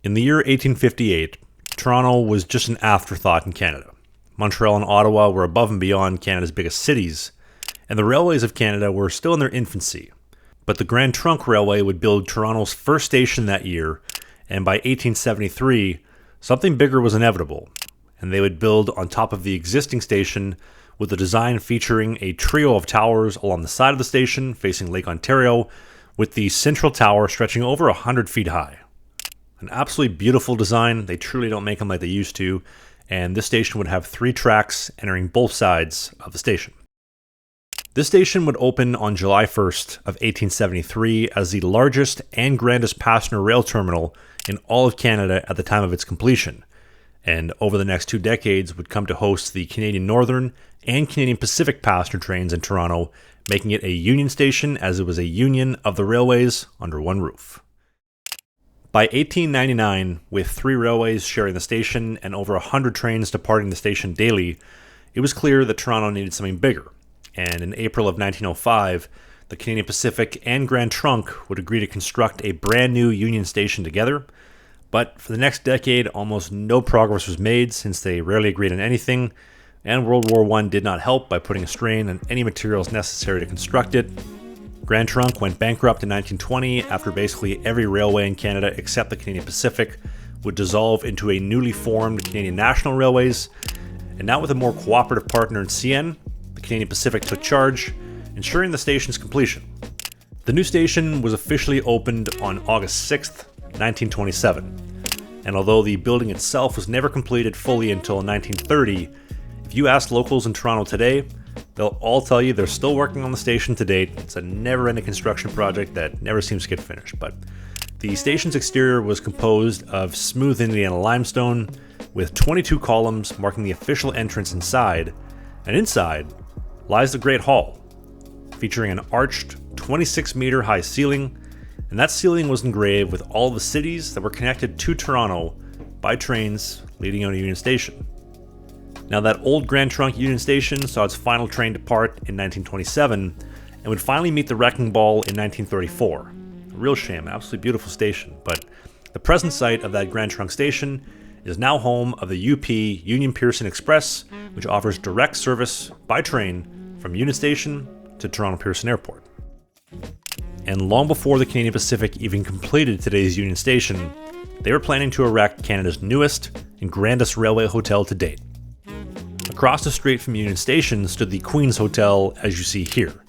In the year 1858, Toronto was just an afterthought in Canada. Montreal and Ottawa were above and beyond Canada's biggest cities, and the railways of Canada were still in their infancy. But the Grand Trunk Railway would build Toronto's first station that year, and by 1873, something bigger was inevitable, and they would build on top of the existing station with a design featuring a trio of towers along the side of the station facing Lake Ontario, with the central tower stretching over 100 feet high. An absolutely beautiful design. They truly don't make them like they used to, and this station would have 3 tracks entering both sides of the station. This station would open on July 1st of 1873 as the largest and grandest passenger rail terminal in all of Canada at the time of its completion, and over the next 2 decades would come to host the Canadian Northern and Canadian Pacific passenger trains in Toronto, making it a union station as it was a union of the railways under one roof. By 1899, with 3 railways sharing the station and over 100 trains departing the station daily, it was clear that Toronto needed something bigger. And in April of 1905, the Canadian Pacific and Grand Trunk would agree to construct a brand new Union Station together. But for the next decade, almost no progress was made since they rarely agreed on anything, and World War I did not help by putting a strain on any materials necessary to construct it. Grand Trunk went bankrupt in 1920 after basically every railway in Canada except the Canadian Pacific would dissolve into a newly formed Canadian National Railways, and now with a more cooperative partner in CN, the Canadian Pacific took charge, ensuring the station's completion. The new station was officially opened on August 6th, 1927, and although the building itself was never completed fully until 1930, if you ask locals in Toronto today, they'll all tell you they're still working on the station to date. It's a never-ending construction project that never seems to get finished, but the station's exterior was composed of smooth Indiana limestone with 22 columns marking the official entrance inside, and inside lies the Great Hall, featuring an arched 26-meter high ceiling, and that ceiling was engraved with all the cities that were connected to Toronto by trains leading out of Union Station. Now, that old Grand Trunk Union Station saw its final train depart in 1927 and would finally meet the wrecking ball in 1934. A real shame, absolutely beautiful station, but the present site of that Grand Trunk Station is now home of the UP Union Pearson Express, which offers direct service by train from Union Station to Toronto Pearson Airport. And long before the Canadian Pacific even completed today's Union Station, they were planning to erect Canada's newest and grandest railway hotel to date. Across the street from Union Station stood the Queen's Hotel, as you see here.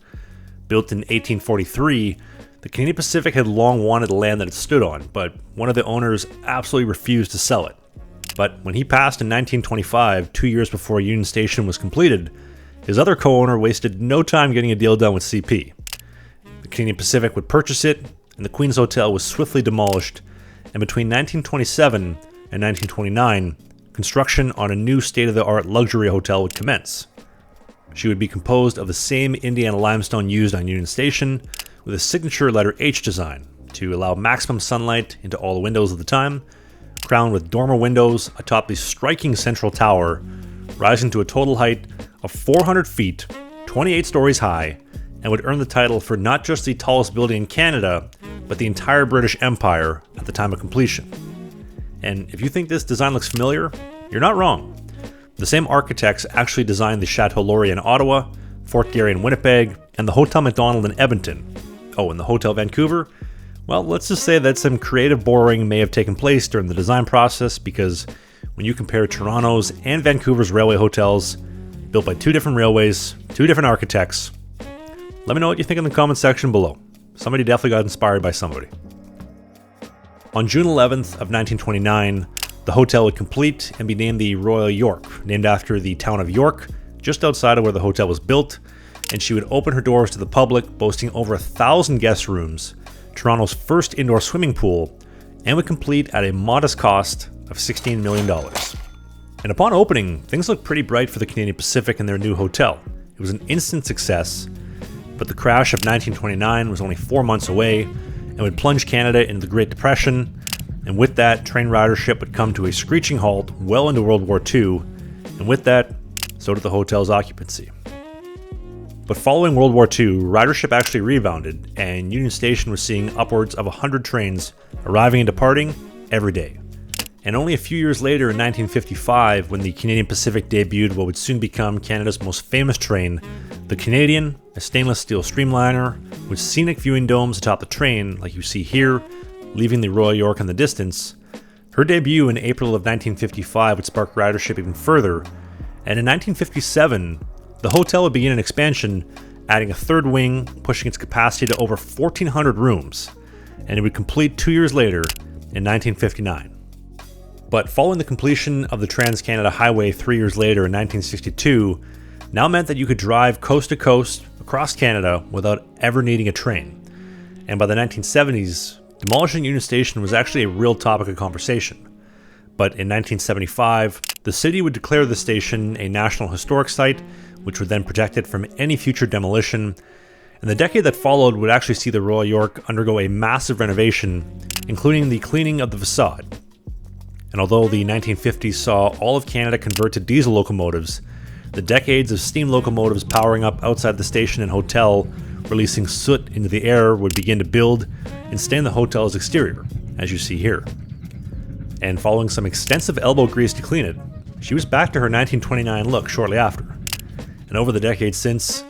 Built in 1843, the Canadian Pacific had long wanted the land that it stood on, but one of the owners absolutely refused to sell it. But when he passed in 1925, 2 years before Union Station was completed, his other co-owner wasted no time getting a deal done with CP. The Canadian Pacific would purchase it, and the Queen's Hotel was swiftly demolished, and between 1927 and 1929, construction on a new state-of-the-art luxury hotel would commence. She would be composed of the same Indiana limestone used on Union Station, with a signature letter H design to allow maximum sunlight into all the windows of the time, crowned with dormer windows atop the striking central tower, rising to a total height of 400 feet, 28 stories high, and would earn the title for not just the tallest building in Canada, but the entire British Empire at the time of completion. And if you think this design looks familiar, you're not wrong. The same architects actually designed the Chateau Laurier in Ottawa, Fort Garry in Winnipeg, and the Hotel Macdonald in Edmonton. Oh, and the Hotel Vancouver? Well, let's just say that some creative borrowing may have taken place during the design process, because when you compare Toronto's and Vancouver's railway hotels, built by 2 different railways, 2 different architects, let me know what you think in the comment section below. Somebody definitely got inspired by somebody. On June 11th of 1929, the hotel would complete and be named the Royal York, named after the town of York, just outside of where the hotel was built, and she would open her doors to the public, boasting over 1,000 guest rooms, Toronto's first indoor swimming pool, and would complete at a modest cost of $16 million. And upon opening, things looked pretty bright for the Canadian Pacific and their new hotel. It was an instant success, but the crash of 1929 was only 4 months away and would plunge Canada into the Great Depression, and with that, train ridership would come to a screeching halt well into World War II, and with that, so did the hotel's occupancy. But following World War II, ridership actually rebounded, and Union Station was seeing upwards of 100 trains arriving and departing every day. And only a few years later, in 1955, when the Canadian Pacific debuted what would soon become Canada's most famous train, the Canadian, a stainless steel streamliner with scenic viewing domes atop the train, like you see here, leaving the Royal York in the distance. Her debut in April of 1955 would spark ridership even further, and in 1957, the hotel would begin an expansion, adding a third wing, pushing its capacity to over 1,400 rooms, and it would complete 2 years later, in 1959. But following the completion of the Trans-Canada Highway 3 years later in 1962, now meant that you could drive coast to coast across Canada without ever needing a train. And by the 1970s, demolishing Union Station was actually a real topic of conversation. But in 1975, the city would declare the station a National Historic Site, which would then protect it from any future demolition. And the decade that followed would actually see the Royal York undergo a massive renovation, including the cleaning of the facade. And although the 1950s saw all of Canada convert to diesel locomotives, the decades of steam locomotives powering up outside the station and hotel, releasing soot into the air, would begin to build and stain the hotel's exterior, as you see here. And following some extensive elbow grease to clean it, she was back to her 1929 look shortly after. And over the decades since,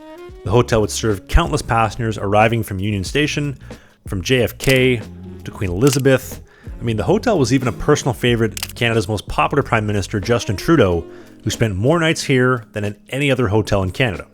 the hotel would serve countless passengers arriving from Union Station, from JFK to Queen Elizabeth. I mean, the hotel was even a personal favorite of Canada's most popular Prime Minister, Justin Trudeau, who spent more nights here than at any other hotel in Canada.